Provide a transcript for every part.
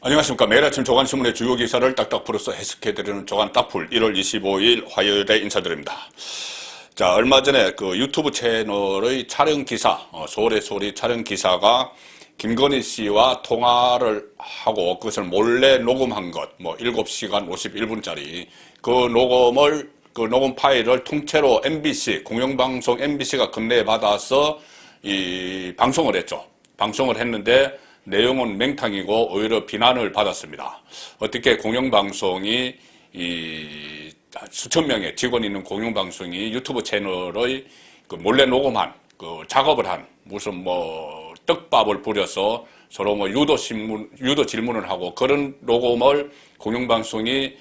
안녕하십니까. 매일 아침 조간신문의 주요 기사를 딱딱 풀어서 해석해드리는 조간 딱풀 1월 25일 화요일에 인사드립니다. 자, 얼마 전에 그 유튜브 채널의 촬영 기사, 서울의 소리 촬영 기사가 김건희 씨와 통화를 하고 그것을 몰래 녹음한 것, 7시간 51분짜리 그 녹음 파일을 통째로 MBC, 공영방송 MBC가 건네받아서 방송을 했죠. 방송을 했는데 내용은 맹탕이고 오히려 비난을 받았습니다. 어떻게 공영방송이 수천 명의 직원이 있는 공영방송이 유튜브 채널의 그 몰래 녹음한 그 작업을 한 무슨 떡밥을 부려서 서로 유도 질문을 하고 그런 녹음을 공영방송이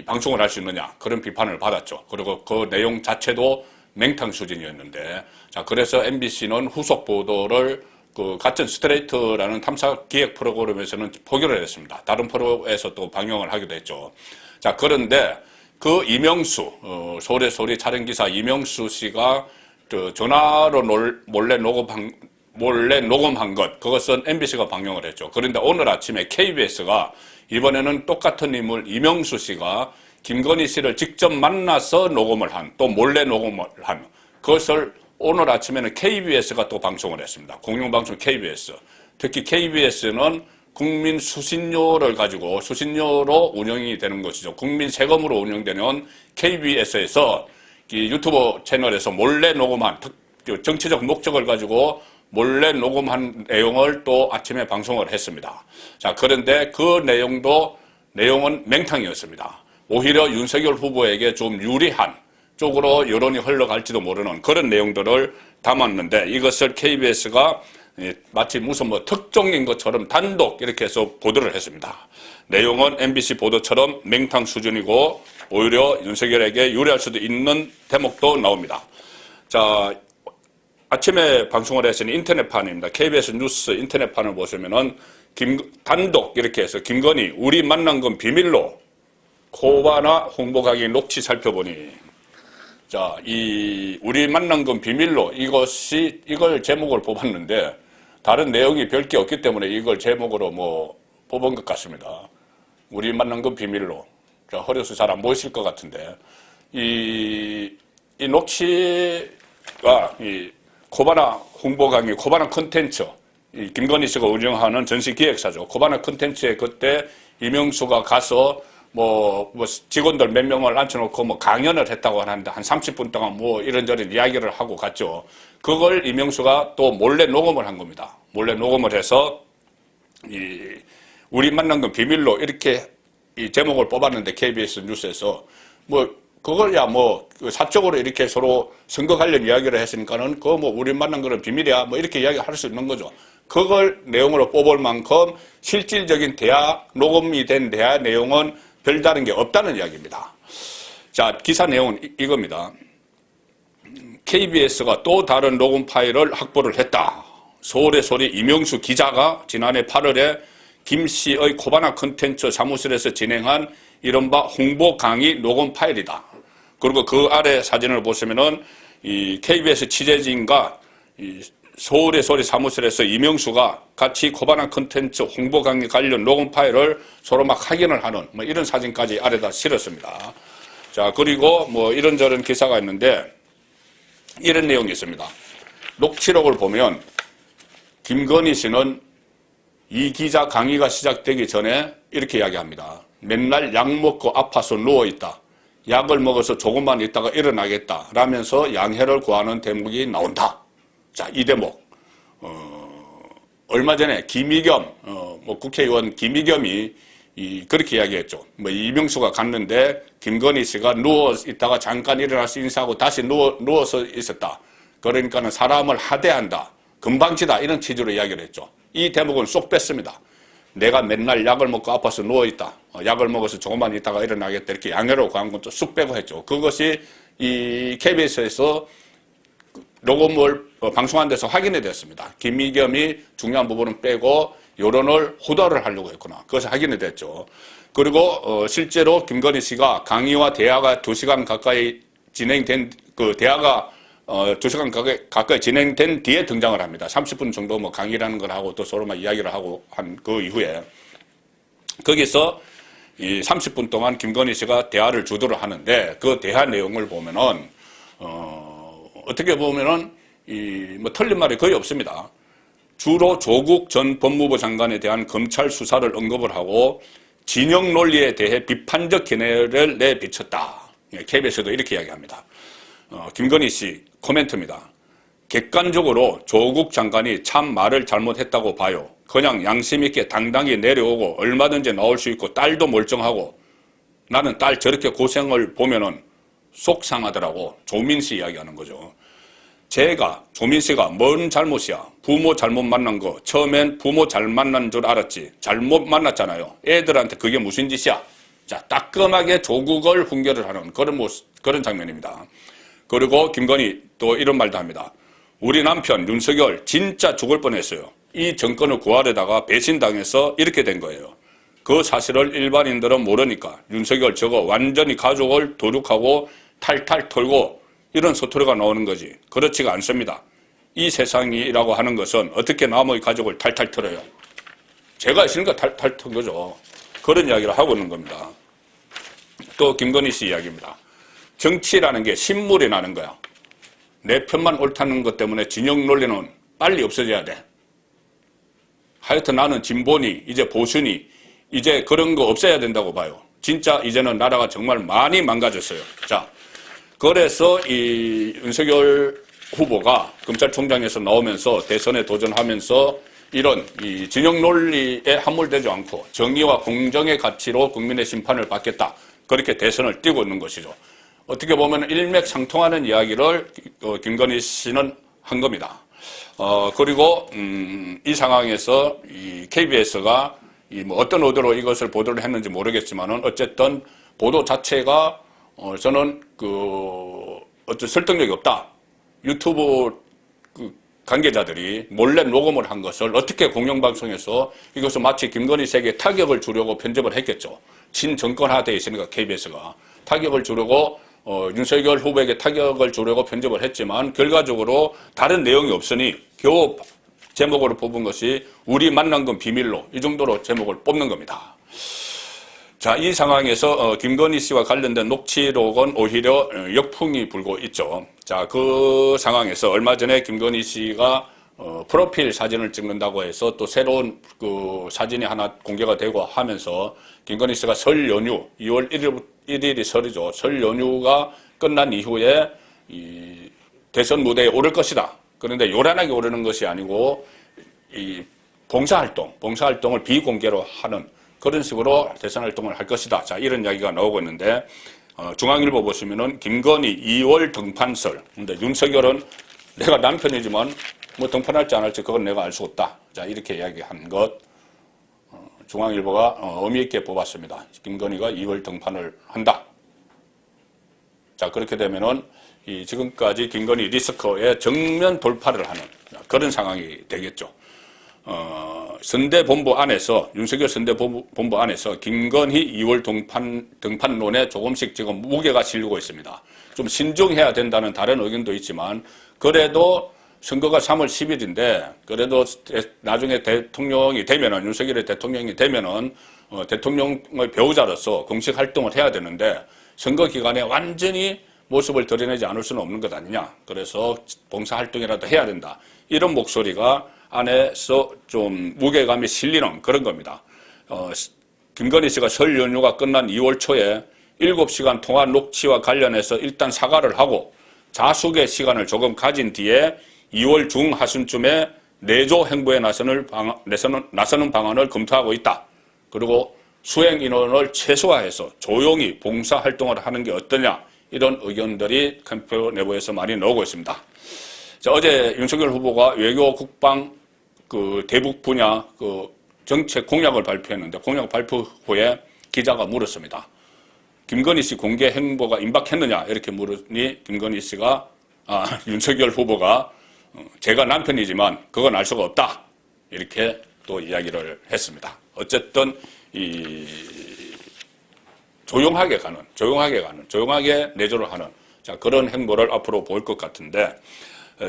방송을 할 수 있느냐 그런 비판을 받았죠. 그리고 그 내용 자체도 맹탕 수준이었는데 자 그래서 MBC는 후속 보도를 그 같은 스트레이트라는 탐사 기획 프로그램에서는 포기를 했습니다. 다른 프로에서 또 방영을 하기도 했죠. 자, 그런데 그 이명수, 서울의 소리 촬영기사 이명수 씨가 전화로 몰래 녹음한 것, 그것은 MBC가 방영을 했죠. 그런데 오늘 아침에 KBS가 이번에는 똑같은 인물 이명수 씨가 김건희 씨를 직접 만나서 녹음을 한, 또 몰래 녹음을 한, 그것을 오늘 아침에는 KBS가 또 방송을 했습니다. 공영방송 KBS. 특히 KBS는 국민 수신료를 가지고 수신료로 운영이 되는 것이죠. 국민 세금으로 운영되는 KBS에서 이 유튜브 채널에서 몰래 녹음한 정치적 목적을 가지고 몰래 녹음한 내용을 또 아침에 방송을 했습니다. 자, 그런데 그 내용은 맹탕이었습니다. 오히려 윤석열 후보에게 좀 유리한 쪽으로 여론이 흘러갈지도 모르는 그런 내용들을 담았는데 이것을 KBS가 마치 무슨 특종인 것처럼 단독 이렇게 해서 보도를 했습니다. 내용은 MBC 보도처럼 맹탕 수준이고 오히려 윤석열에게 유리할 수도 있는 대목도 나옵니다. 자, 아침에 방송을 했으니 인터넷판입니다. KBS 뉴스 인터넷판을 보시면은 단독 이렇게 해서 김건희 우리 만난 건 비밀로 코바나 홍보 강의 녹취 살펴보니 자, 우리 만난 건 비밀로 이걸 제목을 뽑았는데 다른 내용이 별 게 없기 때문에 이걸 제목으로 뽑은 것 같습니다. 우리 만난 건 비밀로. 자, 허려서 잘 안 보이실 것 같은데 이 녹취가 코바나 홍보 강의, 코바나 컨텐츠, 김건희 씨가 운영하는 전시 기획사죠. 코바나 컨텐츠에 그때 이명수가 가서 직원들 몇 명을 앉혀놓고 강연을 했다고 하는데 한 30분 동안 이런저런 이야기를 하고 갔죠. 그걸 이명수가 또 몰래 녹음을 한 겁니다. 몰래 녹음을 해서 우리 만난 건 비밀로 이렇게 이 제목을 뽑았는데 KBS 뉴스에서 그걸야 사적으로 이렇게 서로 선거 관련 이야기를 했으니까는 우리 만난 거는 비밀이야 이렇게 이야기할 수 있는 거죠. 그걸 내용으로 뽑을 만큼 실질적인 녹음이 된 대화 내용은 별다른 게 없다는 이야기입니다. 자, 기사 내용은 이겁니다. KBS가 또 다른 녹음 파일을 확보를 했다. 서울의 소리 이명수 기자가 지난해 8월에 김 씨의 코바나 컨텐츠 사무실에서 진행한 이른바 홍보 강의 녹음 파일이다. 그리고 그 아래 사진을 보시면은 이 KBS 취재진과 서울의 소리 사무실에서 이명수가 같이 코바나 컨텐츠 홍보 강의 관련 녹음 파일을 서로 막 확인을 하는 이런 사진까지 아래다 실었습니다. 자, 그리고 이런저런 기사가 있는데 이런 내용이 있습니다. 녹취록을 보면 김건희 씨는 이 기자 강의가 시작되기 전에 이렇게 이야기합니다. 맨날 약 먹고 아파서 누워있다. 약을 먹어서 조금만 있다가 일어나겠다. 라면서 양해를 구하는 대목이 나온다. 자, 이 대목. 얼마 전에 김의겸, 국회의원 김의겸이 그렇게 이야기했죠. 이명수가 갔는데 김건희 씨가 누워 있다가 잠깐 일어나서 인사하고 다시 누워서 있었다. 그러니까는 사람을 하대한다. 금방지다. 이런 취지로 이야기를 했죠. 이 대목은 쏙 뺐습니다. 내가 맨날 약을 먹고 아파서 누워있다. 약을 먹어서 조금만 있다가 일어나겠다. 이렇게 양해를 구한 것도 쑥 빼고 했죠. 그것이 이 KBS에서 녹음을 방송한 데서 확인이 됐습니다. 김의겸이 중요한 부분은 빼고 여론을 호도를 하려고 했구나. 그것이 확인이 됐죠. 그리고 실제로 김건희 씨가 강의와 대화가 2시간 가까이 진행된 대화가 2시간 가까이 진행된 뒤에 등장을 합니다. 30분 정도 강의라는 걸 하고 또 서로 막 이야기를 하고 한 그 이후에 거기서 이 30분 동안 김건희 씨가 대화를 주도를 하는데 그 대화 내용을 보면은 어떻게 보면은 뭐 틀린 말이 거의 없습니다. 주로 조국 전 법무부 장관에 대한 검찰 수사를 언급을 하고 진영 논리에 대해 비판적 견해를 내비쳤다. KBS도 이렇게 이야기합니다. 김건희 씨 코멘트입니다. 객관적으로 조국 장관이 참 말을 잘못했다고 봐요. 그냥 양심 있게 당당히 내려오고 얼마든지 나올 수 있고 딸도 멀쩡하고 나는 딸 저렇게 고생을 보면은 속상하더라고. 조민 씨 이야기하는 거죠. 조민 씨가 뭔 잘못이야. 부모 잘못 만난 거. 처음엔 부모 잘 만난 줄 알았지. 잘못 만났잖아요. 애들한테 그게 무슨 짓이야. 자, 따끔하게 조국을 훈계를 하는 그런 장면입니다. 그리고 김건희 또 이런 말도 합니다. 우리 남편 윤석열 진짜 죽을 뻔했어요. 이 정권을 구하려다가 배신당해서 이렇게 된 거예요. 그 사실을 일반인들은 모르니까 윤석열 저거 완전히 가족을 도륙하고 탈탈 털고 이런 소토리가 나오는 거지. 그렇지가 않습니다. 이 세상이라고 하는 것은 어떻게 남의 가족을 탈탈 털어요. 제가 있으니까 탈탈 턴 거죠. 그런 이야기를 하고 있는 겁니다. 또 김건희 씨 이야기입니다. 정치라는 게 신물이 나는 거야. 내 편만 옳다는 것 때문에 진영 논리는 빨리 없어져야 돼. 하여튼 나는 진보니 이제 보수니 이제 그런 거 없애야 된다고 봐요. 진짜 이제는 나라가 정말 많이 망가졌어요. 자, 그래서 이 윤석열 후보가 검찰총장에서 나오면서 대선에 도전하면서 이런 이 진영 논리에 함몰되지 않고 정의와 공정의 가치로 국민의 심판을 받겠다. 그렇게 대선을 띄고 있는 것이죠. 어떻게 보면 일맥상통하는 이야기를 김건희 씨는 한 겁니다. 그리고 이 상황에서 이 KBS가 뭐 어떤 의도로 이것을 보도를 했는지 모르겠지만은 어쨌든 보도 자체가 저는 어떤 설득력이 없다. 유튜브 관계자들이 몰래 녹음을 한 것을 어떻게 공영방송에서 이것을 마치 김건희 씨에게 타격을 주려고 편집을 했겠죠. 친정권화되어 있으니까 KBS가 타격을 주려고 윤석열 후보에게 타격을 주려고 편집을 했지만 결과적으로 다른 내용이 없으니 겨우 제목으로 뽑은 것이 우리 만난 건 비밀로 이 정도로 제목을 뽑는 겁니다. 자, 이 상황에서 김건희 씨와 관련된 녹취록은 오히려 역풍이 불고 있죠. 자, 그 상황에서 얼마 전에 김건희 씨가 프로필 사진을 찍는다고 해서 또 새로운 그 사진이 하나 공개가 되고 하면서 김건희 씨가 설 연휴 2월 1일이 설이죠. 설 연휴가 끝난 이후에 이 대선 무대에 오를 것이다. 그런데 요란하게 오르는 것이 아니고 이 봉사활동을 비공개로 하는 그런 식으로 대선 활동을 할 것이다. 자, 이런 이야기가 나오고 있는데 중앙일보 보시면은 김건희 2월 등판설. 근데 윤석열은 내가 남편이지만 뭐 등판할지 안 할지 그건 내가 알 수 없다. 자, 이렇게 이야기한 것 중앙일보가 의미 있게 뽑았습니다. 김건희가 2월 등판을 한다. 자, 그렇게 되면은 이 지금까지 김건희 리스크에 정면 돌파를 하는 그런 상황이 되겠죠. 선대본부 안에서 윤석열 선대본부 안에서 김건희 2월 등판론에 조금씩 지금 무게가 실리고 있습니다. 좀 신중해야 된다는 다른 의견도 있지만 그래도 선거가 3월 10일인데 그래도 나중에 대통령이 되면은 윤석열이 대통령이 되면은 대통령의 배우자로서 공식 활동을 해야 되는데 선거 기간에 완전히 모습을 드러내지 않을 수는 없는 것 아니냐. 그래서 봉사활동이라도 해야 된다. 이런 목소리가 안에서 좀 무게감이 실리는 그런 겁니다. 김건희 씨가 설 연휴가 끝난 2월 초에 7시간 통화 녹취와 관련해서 일단 사과를 하고 자숙의 시간을 조금 가진 뒤에 2월 중하순쯤에 내조 행보에 나서는 방안을 검토하고 있다. 그리고 수행 인원을 최소화해서 조용히 봉사활동을 하는 게 어떠냐. 이런 의견들이 캠프 내부에서 많이 나오고 있습니다. 자, 어제 윤석열 후보가 외교 국방 대북 분야 정책 공약을 발표했는데 공약 발표 후에 기자가 물었습니다. 김건희 씨 공개 행보가 임박했느냐 이렇게 물으니 김건희 씨가 윤석열 후보가 제가 남편이지만 그건 알 수가 없다 이렇게 또 이야기를 했습니다. 어쨌든 조용하게 내조를 하는 그런 행보를 앞으로 볼 것 같은데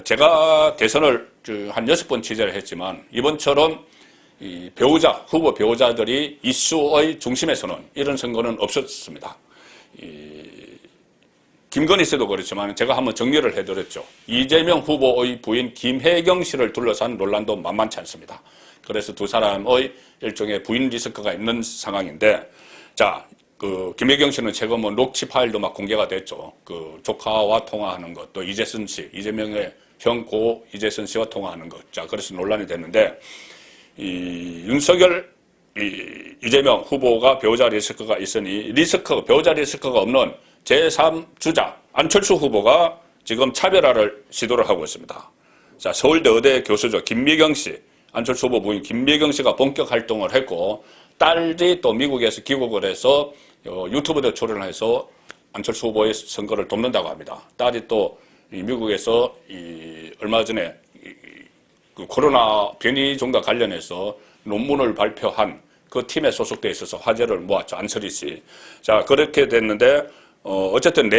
제가 대선을 한 6번 취재를 했지만 이번처럼 이 후보 배우자들이 이슈의 중심에서는 이런 선거는 없었습니다. 김건희 씨도 그렇지만 제가 한번 정리를 해드렸죠. 이재명 후보의 부인 김혜경 씨를 둘러싼 논란도 만만치 않습니다. 그래서 두 사람의 일종의 부인 리스크가 있는 상황인데, 자, 김혜경 씨는 최근 녹취 파일도 막 공개가 됐죠. 조카와 통화하는 것, 또 이재선 씨, 이재명의 형 고 이재선 씨와 통화하는 것. 자, 그래서 논란이 됐는데, 윤석열, 이재명 후보가 배우자 리스크가 있으니 배우자 리스크가 없는 제3주자 안철수 후보가 지금 차별화를 시도를 하고 있습니다. 자, 서울대 의대 교수죠. 김미경 씨, 안철수 후보 부인 김미경 씨가 본격 활동을 했고, 딸이 또 미국에서 귀국을 해서 유튜브에 출연을 해서 안철수 후보의 선거를 돕는다고 합니다. 딸이 또 미국에서 얼마 전에 코로나 변이종과 관련해서 논문을 발표한 그 팀에 소속돼 있어서 화제를 모았죠. 안설희 씨. 자, 그렇게 됐는데, 어쨌든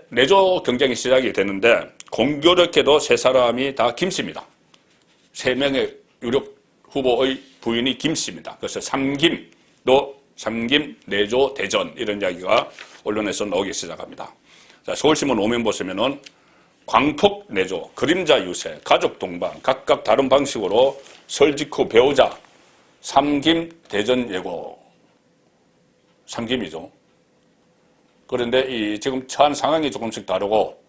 내조 경쟁이 시작이 됐는데, 공교롭게도 세 사람이 다 김씨입니다. 세 명의 유력 후보의 부인이 김씨입니다. 그래서 삼김 내조 대전, 이런 이야기가 언론에서 나오기 시작합니다. 자, 서울신문 오면 보시면은 광폭 내조, 그림자 유세, 가족 동반, 각각 다른 방식으로 설 직후 배우자, 삼김 대전 예고. 삼김이죠. 그런데 지금 처한 상황이 조금씩 다르고,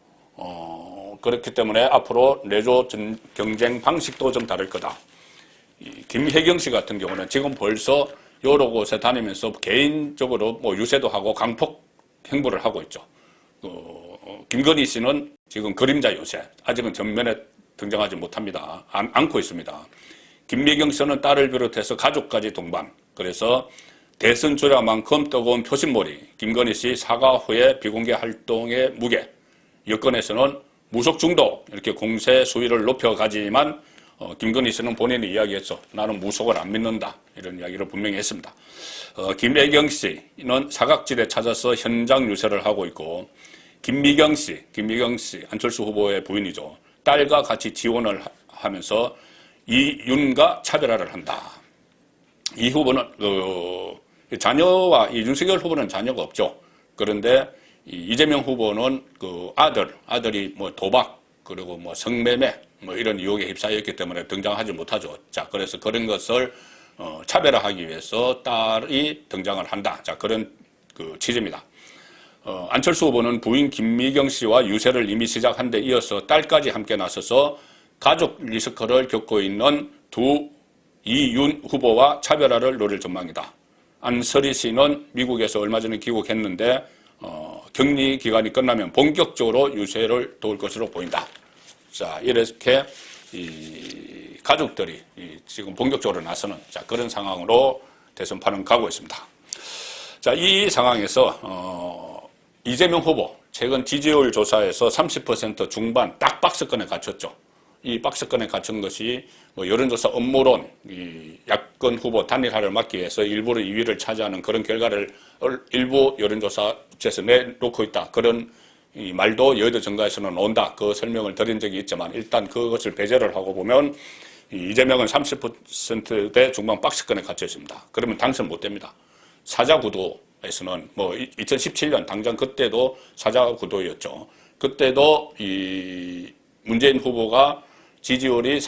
그렇기 때문에 앞으로 내조 경쟁 방식도 좀 다를 거다. 김혜경 씨 같은 경우는 지금 벌써 여러 곳에 다니면서 개인적으로 유세도 하고 강폭 행보를 하고 있죠. 김건희 씨는 지금 그림자 유세, 아직은 전면에 등장하지 못합니다. 않고 있습니다. 김미경 씨는 딸을 비롯해서 가족까지 동반. 그래서 대선 주자만큼 뜨거운 표심몰이, 김건희 씨 사과 후에 비공개 활동의 무게, 여권에서는 무속 중독, 이렇게 공세 수위를 높여가지만 김건희 씨는 본인이 이야기했죠. 나는 무속을 안 믿는다. 이런 이야기를 분명히 했습니다. 김혜경 씨는 사각지대 찾아서 현장 유세를 하고 있고, 김미경 씨, 안철수 후보의 부인이죠. 딸과 같이 지원을 하면서 이윤과 차별화를 한다. 이 후보는 자녀와 윤석열 후보는 자녀가 없죠. 그런데 이재명 후보는 아들이 도박, 그리고 성매매, 이런 유혹에 휩싸였기 때문에 등장하지 못하죠. 자, 그래서 그런 것을 차별화하기 위해서 딸이 등장을 한다. 자, 그런 취지입니다. 안철수 후보는 부인 김미경 씨와 유세를 이미 시작한 데 이어서 딸까지 함께 나서서 가족 리스크를 겪고 있는 이윤 후보와 차별화를 노릴 전망이다. 안설희 씨는 미국에서 얼마 전에 귀국했는데 격리 기간이 끝나면 본격적으로 유세를 도울 것으로 보인다. 자, 이렇게 가족들이 지금 본격적으로 나서는 그런 상황으로 대선판은 가고 있습니다. 자, 이 상황에서 이재명 후보 최근 지지율 조사에서 30% 중반 딱 박스권에 갇혔죠. 이 박스권에 갇힌 것이 여론조사 업무론 야권 후보 단일화를 막기 위해서 일부러 2위를 차지하는 그런 결과를 일부 여론조사 업체에서 내놓고 있다. 그런 말도 여의도 정가에서는 온다. 그 설명을 드린 적이 있지만 일단 그것을 배제를 하고 보면 이재명은 30%대 중반 박스권에 갇혀 있습니다. 그러면 당선 못 됩니다. 사자구도에서는 2017년 당장 그때도 사자구도였죠. 그때도 이 문재인 후보가 지지율이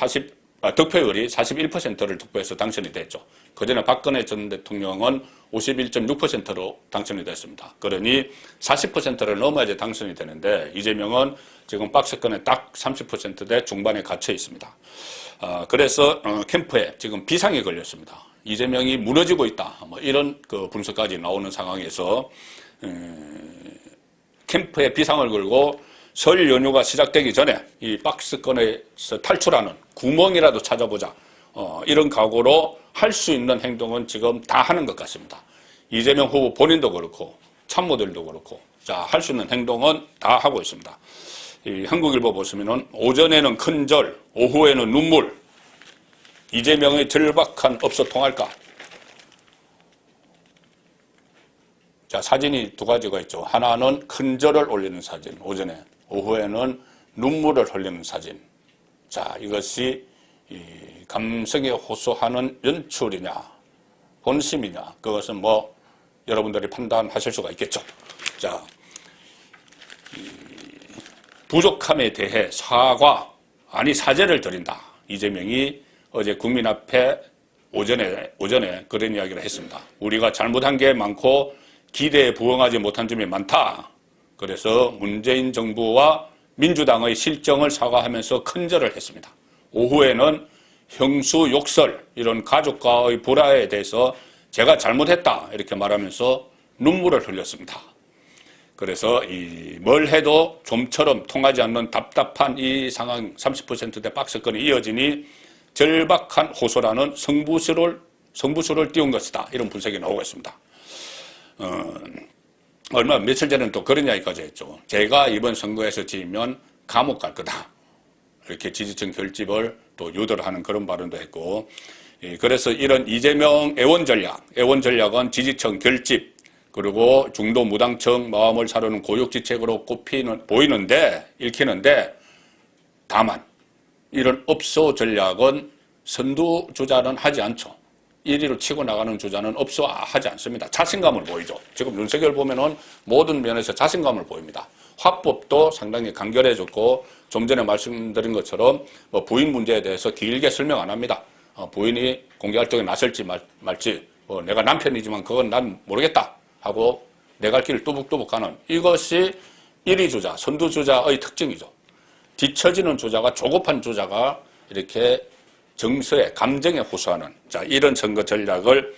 득표율이 41%를 득표해서 당선이 됐죠. 그전에 박근혜 전 대통령은 51.6%로 당선이 됐습니다. 그러니 40%를 넘어야지 당선이 되는데 이재명은 지금 박스권에 딱 30%대 중반에 갇혀 있습니다. 그래서 캠프에 지금 비상이 걸렸습니다. 이재명이 무너지고 있다. 이런 분석까지 나오는 상황에서 캠프에 비상을 걸고 설 연휴가 시작되기 전에 이 박스권에서 탈출하는 구멍이라도 찾아보자. 이런 각오로 할 수 있는 행동은 지금 다 하는 것 같습니다. 이재명 후보 본인도 그렇고 참모들도 그렇고 할 수 있는 행동은 다 하고 있습니다. 이 한국일보 보시면은 오전에는 큰절, 오후에는 눈물. 이재명의 절박한 업소 통할까? 자, 사진이 두 가지가 있죠. 하나는 큰절을 올리는 사진, 오전에. 오후에는 눈물을 흘리는 사진. 자, 이것이 이 감성에 호소하는 연출이냐, 본심이냐, 그것은 뭐 여러분들이 판단하실 수가 있겠죠. 자, 부족함에 대해 사과, 아니 사죄를 드린다. 이재명이 어제 국민 앞에 오전에 그런 이야기를 했습니다. 우리가 잘못한 게 많고 기대에 부응하지 못한 점이 많다. 그래서 문재인 정부와 민주당의 실정을 사과하면서 큰절을 했습니다. 오후에는 형수 욕설, 이런 가족과의 불화에 대해서 제가 잘못했다 이렇게 말하면서 눈물을 흘렸습니다. 그래서 뭘 해도 좀처럼 통하지 않는 답답한 이 상황, 30%대 박스권이 이어지니 절박한 호소라는 성부수를 띄운 것이다. 이런 분석이 나오고 있습니다. 며칠 전에는 또 그런 이야기까지 했죠. 제가 이번 선거에서 지면 감옥 갈 거다. 이렇게 지지층 결집을 또 유도를 하는 그런 발언도 했고, 그래서 이런 이재명 애원 전략은 지지층 결집, 그리고 중도 무당층 마음을 사르는 고육지책으로 읽히는데, 다만 이런 업소 전략은 선두주자는 하지 않죠. 1위로 치고 나가는 주자는 하지 않습니다. 자신감을 보이죠. 지금 윤석열 보면은 모든 면에서 자신감을 보입니다. 화법도 상당히 간결해졌고, 좀 전에 말씀드린 것처럼 뭐 부인 문제에 대해서 길게 설명 안 합니다. 부인이 공개활동에 나설지 말지, 내가 남편이지만 그건 난 모르겠다 하고 내 갈 길을 뚜벅뚜벅 가는, 이것이 1위 주자, 선두주자의 특징이죠. 뒤처지는 주자가, 조급한 주자가 이렇게 정서에, 감정에 호소하는, 자, 이런 선거 전략을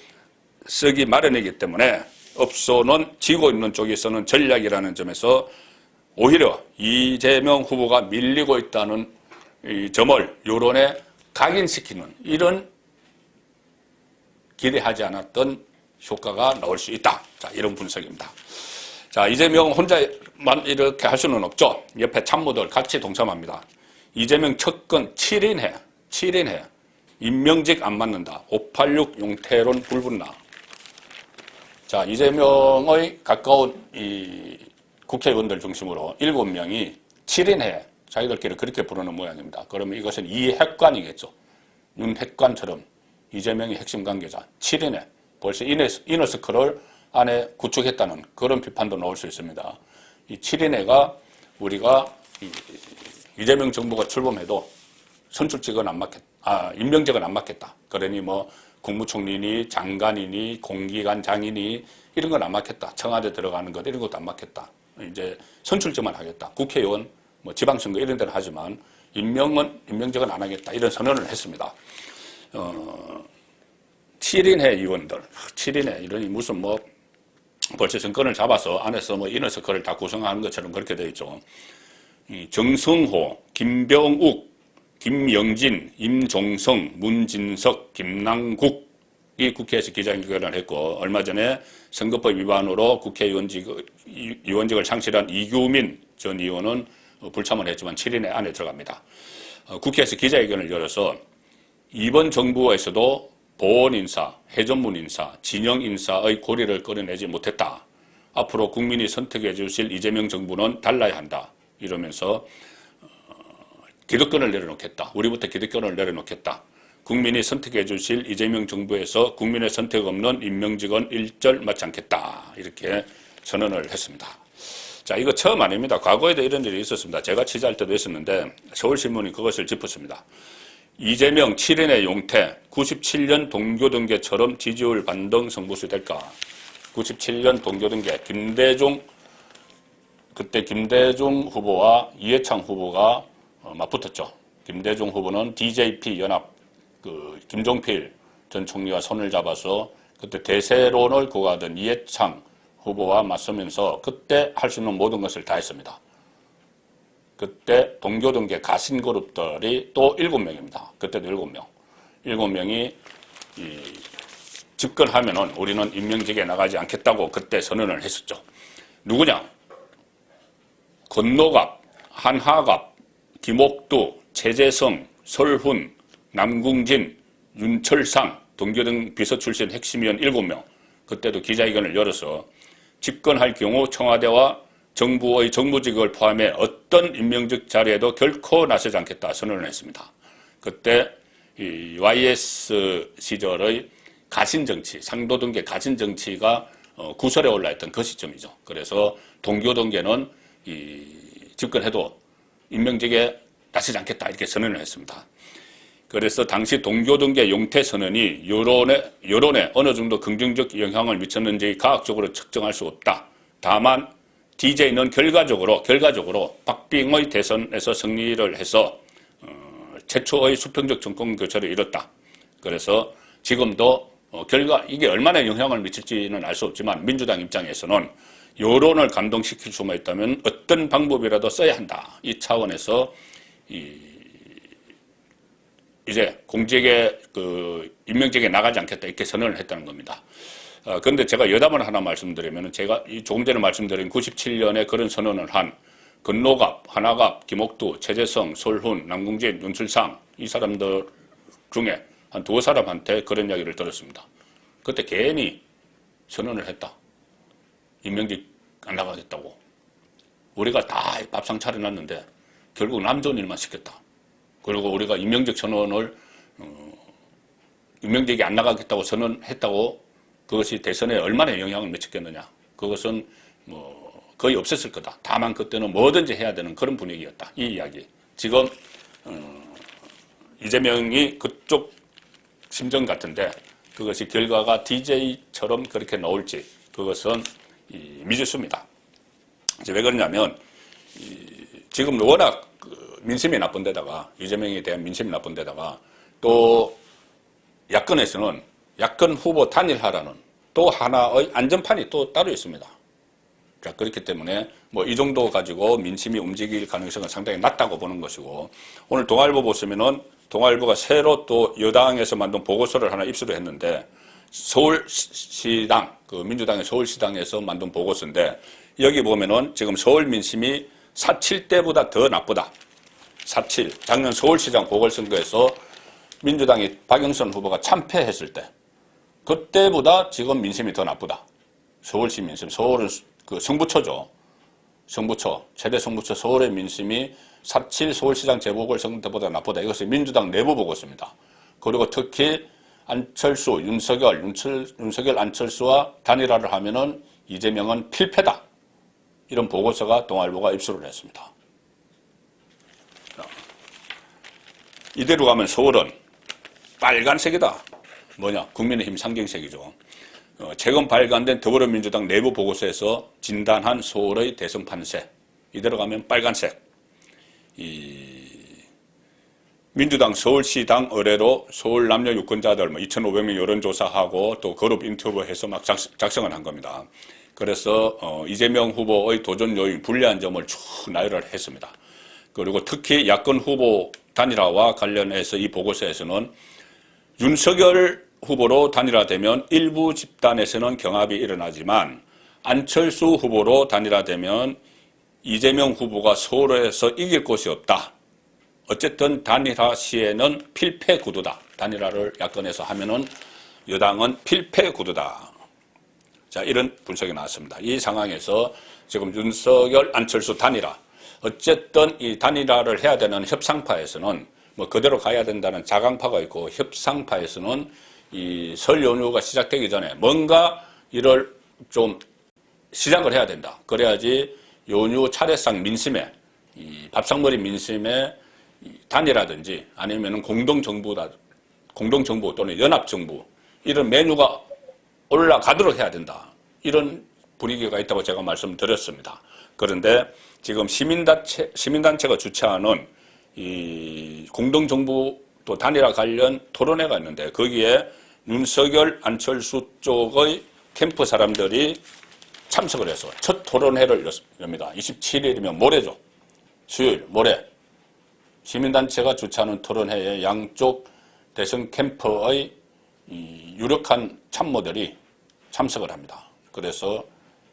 쓰기 마련이기 때문에 업소는 지고 있는 쪽이 쓰는 전략이라는 점에서 오히려 이재명 후보가 밀리고 있다는 이 점을 여론에 각인시키는, 이런 기대하지 않았던 효과가 나올 수 있다. 자, 이런 분석입니다. 자, 이재명 혼자만 이렇게 할 수는 없죠. 옆에 참모들 같이 동참합니다. 이재명 척근 7인회. 임명직 안 맞는다. 586 용태론 불붙나. 자, 이재명의 가까운 이 국회의원들 중심으로 7명이 7인회, 자기들끼리 그렇게 부르는 모양입니다. 그러면 이것은 이핵관이겠죠. 윤핵관처럼 이재명이 핵심 관계자 7인회. 벌써 이너서클을 안에 구축했다는 그런 비판도 나올 수 있습니다. 이 7인회가 우리가 이재명 정부가 출범해도 선출직은 임명직은 안 맡겠다. 그러니 뭐 국무총리니 장관이니 공기관장이니 이런 건 안 맡겠다. 청와대 들어가는 것 이런 것도 안 맡겠다. 이제 선출직만 하겠다. 국회의원, 뭐 지방선거 이런 데는 하지만 임명직은 안 하겠다. 이런 선언을 했습니다. 7인회 의원들, 7인회 이러니 무슨 뭐 벌써 정권을 잡아서 안에서 뭐 이너서클을 다 구성하는 것처럼 그렇게 되어 있죠. 정성호, 김병욱, 김영진, 임종성, 문진석, 김남국이 국회에서 기자회견을 했고, 얼마 전에 선거법 위반으로 국회의원직을 상실한 이규민 전 의원은 불참을 했지만 7인회 안에 들어갑니다. 국회에서 기자회견을 열어서 이번 정부에서도 보원 인사, 해전문 인사, 진영 인사의 고리를 끌어내지 못했다. 앞으로 국민이 선택해 주실 이재명 정부는 달라야 한다. 이러면서 기득권을 내려놓겠다. 우리부터 기득권을 내려놓겠다. 국민이 선택해 주실 이재명 정부에서 국민의 선택 없는 임명직은 일절 맞지 않겠다. 이렇게 선언을 했습니다. 자, 이거 처음 아닙니다. 과거에도 이런 일이 있었습니다. 제가 취재할 때도 있었는데 서울신문이 그것을 짚었습니다. 이재명 7인의 용태, 97년 동교동계처럼 지지율 반등 성부수 될까? 97년 동교동계, 그때 김대중 후보와 이해창 후보가 맞붙었죠. 김대중 후보는 DJP 연합, 김종필 전 총리와 손을 잡아서 그때 대세론을 구가하던 이해창 후보와 맞서면서 그때 할 수 있는 모든 것을 다 했습니다. 그때 동교동계 가신그룹들이 또 7명입니다. 그때도 7명. 7명이 집권하면은 우리는 임명직에 나가지 않겠다고 그때 선언을 했었죠. 누구냐? 건노갑, 한하갑, 김옥두, 최재성, 설훈, 남궁진, 윤철상, 동교동 비서 출신 핵심위원 7명. 그때도 기자회견을 열어서 집권할 경우 청와대와 정부의 정무직을 포함해 어떤 임명직 자리에도 결코 나서지 않겠다 선언을 했습니다. 그때 이 YS 시절의 가신정치, 상도동계 가신정치가 구설에 올라있던 그 시점이죠. 그래서 동교동계는 집권해도 임명직에 나서지 않겠다 이렇게 선언을 했습니다. 그래서 당시 동교동계 용태선언이 여론에 어느 정도 긍정적 영향을 미쳤는지 과학적으로 측정할 수 없다. 다만 DJ는 결과적으로 박빙의 대선에서 승리를 해서 최초의 수평적 정권 교체를 이뤘다. 그래서 지금도 이게 얼마나 영향을 미칠지는 알 수 없지만 민주당 입장에서는 여론을 감동시킬 수만 있다면 어떤 방법이라도 써야 한다. 이 차원에서 이제 공직에 임명직에 나가지 않겠다 이렇게 선언을 했다는 겁니다. 그런데 제가 여담을 하나 말씀드리면 제가 조금 전에 말씀드린 97년에 그런 선언을 한 건노갑, 한화갑, 김옥두, 최재성, 설훈, 남궁진, 윤철상 이 사람들 중에 한 두 사람한테 그런 이야기를 들었습니다. 그때 괜히 선언을 했다. 임명직 안 나가겠다고. 우리가 다 밥상 차려놨는데 결국 남 좋은 일만 시켰다. 그리고 우리가 임명직 선언을 임명직이 안 나가겠다고 선언했다고 그것이 대선에 얼마나 영향을 미쳤겠느냐. 그것은 거의 없었을 거다. 다만 그때는 뭐든지 해야 되는 그런 분위기였다. 이 이야기. 지금 이재명이 그쪽 심정 같은데 그것이 결과가 DJ처럼 그렇게 나올지 그것은 미지수입니다. 이제 왜 그러냐면 지금 워낙 민심이 나쁜 데다가 이재명에 대한 민심이 나쁜 데다가 또 야권에서는 야권 후보 단일화라는 또 하나의 안전판이 또 따로 있습니다. 자, 그렇기 때문에 이 정도 가지고 민심이 움직일 가능성은 상당히 낮다고 보는 것이고 오늘 동아일보 보시면은 동아일보가 새로 또 여당에서 만든 보고서를 하나 입수를 했는데 서울시당, 민주당의 서울시당에서 만든 보고서인데 여기 보면은 지금 서울 민심이 4.7 때보다 더 나쁘다. 4.7. 작년 서울시장 보궐선거에서 민주당이 박영선 후보가 참패했을 때 그때보다 지금 민심이 더 나쁘다. 서울시 민심. 서울은 성부초죠. 성부초. 최대 성부초 서울의 민심이 4.7 서울시장 재보궐선거 때보다 나쁘다. 이것은 민주당 내부 보고서입니다. 그리고 특히 안철수, 윤석열 안철수와 단일화를 하면은 이재명은 필패다. 이런 보고서가 동아일보가 입수를 했습니다. 이대로 가면 서울은 빨간색이다. 뭐냐? 국민의힘 상징색이죠. 최근 발간된 더불어민주당 내부 보고서에서 진단한 서울의 대선 판세. 이대로 가면 빨간색. 민주당 서울시당 의뢰로 서울 남녀 유권자들 2,500명 여론조사하고 또 그룹 인터뷰해서 막 작성을 한 겁니다. 그래서 이재명 후보의 도전 요인, 불리한 점을 쭉 나열을 했습니다. 그리고 특히 야권 후보 단일화와 관련해서 이 보고서에서는 윤석열 후보로 단일화되면 일부 집단에서는 경합이 일어나지만 안철수 후보로 단일화되면 이재명 후보가 서울에서 이길 곳이 없다. 어쨌든 단일화 시에는 필패 구도다. 단일화를 야권에서 하면은 여당은 필패 구도다. 자, 이런 분석이 나왔습니다. 이 상황에서 지금 윤석열, 안철수 단일화. 어쨌든 이 단일화를 해야 되는 협상파에서는 그대로 가야 된다는 자강파가 있고 협상파에서는 이 설 연휴가 시작되기 전에 뭔가 이를 좀 시작을 해야 된다. 그래야지 연휴 차례상 민심에 밥상머리 민심에 단일화든지 아니면 공동정부 또는 연합정부 이런 메뉴가 올라가도록 해야 된다. 이런 분위기가 있다고 제가 말씀드렸습니다. 그런데 지금 시민단체가 주최하는 이 공동정부 또 단일화 관련 토론회가 있는데 거기에 윤석열, 안철수 쪽의 캠프 사람들이 참석을 해서 첫 토론회를 엽니다. 27일이면 모레죠. 수요일, 모레. 시민단체가 주최하는 토론회에 양쪽 대선 캠프의 유력한 참모들이 참석을 합니다. 그래서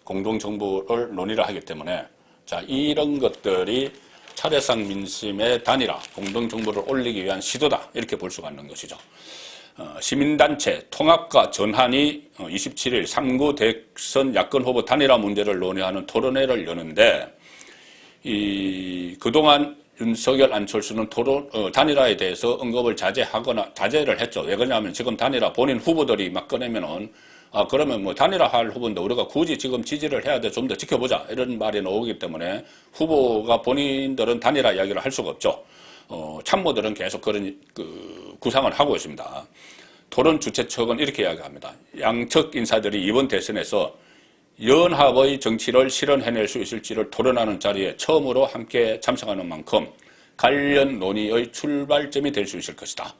공동정부를 논의를 하기 때문에 자, 이런 것들이 차례상 민심의 단일화, 공동정부를 올리기 위한 시도다. 이렇게 볼 수가 있는 것이죠. 시민단체 통합과 전환이 27일 3구 대선 야권 후보 단일화 문제를 논의하는 토론회를 여는데 그동안 윤석열, 안철수는 단일화에 대해서 언급을 자제를 했죠. 왜 그러냐면 지금 단일화 본인 후보들이 막 꺼내면은 그러면 뭐 단일화 할 후보인데 우리가 굳이 지금 지지를 해야 돼. 좀 더 지켜보자. 이런 말이 나오기 때문에 후보가 본인들은 단일화 이야기를 할 수가 없죠. 참모들은 계속 그런 구상을 하고 있습니다. 토론 주최 측은 이렇게 이야기합니다. 양측 인사들이 이번 대선에서 연합의 정치를 실현해낼 수 있을지를 토론하는 자리에 처음으로 함께 참석하는 만큼 관련 논의의 출발점이 될 수 있을 것이다.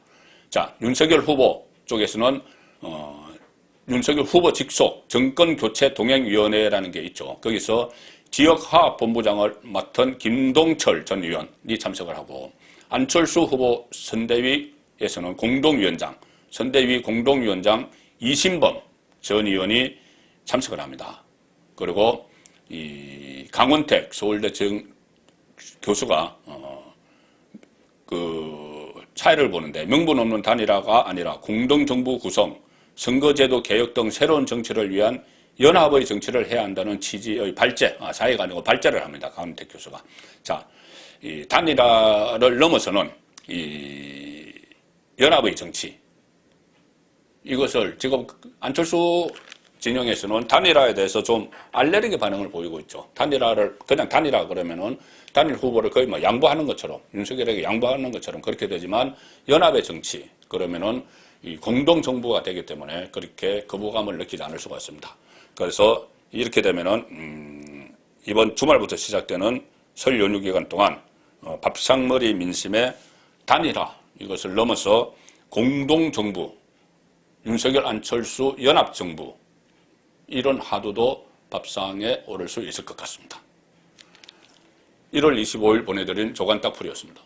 자, 윤석열 후보 쪽에서는 윤석열 후보 직속 정권교체동행위원회라는 게 있죠. 거기서 지역화합본부장을 맡은 김동철 전 의원이 참석을 하고 안철수 후보 선대위에서는 선대위 공동위원장 이신범 전 의원이 참석을 합니다. 그리고 이 강원택 서울대 교수가 차이를 보는데 명분 없는 단일화가 아니라 공동정부 구성, 선거제도 개혁 등 새로운 정치를 위한 연합의 정치를 해야 한다는 취지의 사회가 아니고 발제를 합니다. 강원택 교수가. 자, 이 단일화를 넘어서는 이 연합의 정치. 이것을 지금 안철수 진영에서는 단일화에 대해서 좀 알레르기 반응을 보이고 있죠. 그냥 단일화 그러면은 단일 후보를 거의 뭐 양보하는 것처럼, 윤석열에게 양보하는 것처럼 그렇게 되지만 연합의 정치, 그러면은 이 공동정부가 되기 때문에 그렇게 거부감을 느끼지 않을 수가 있습니다. 그래서 이렇게 되면은, 이번 주말부터 시작되는 설 연휴 기간 동안 밥상머리 민심의 단일화, 이것을 넘어서 공동정부, 윤석열, 안철수 연합정부, 이런 화두도 밥상에 오를 수 있을 것 같습니다. 1월 25일 보내드린 조간딱풀이었습니다.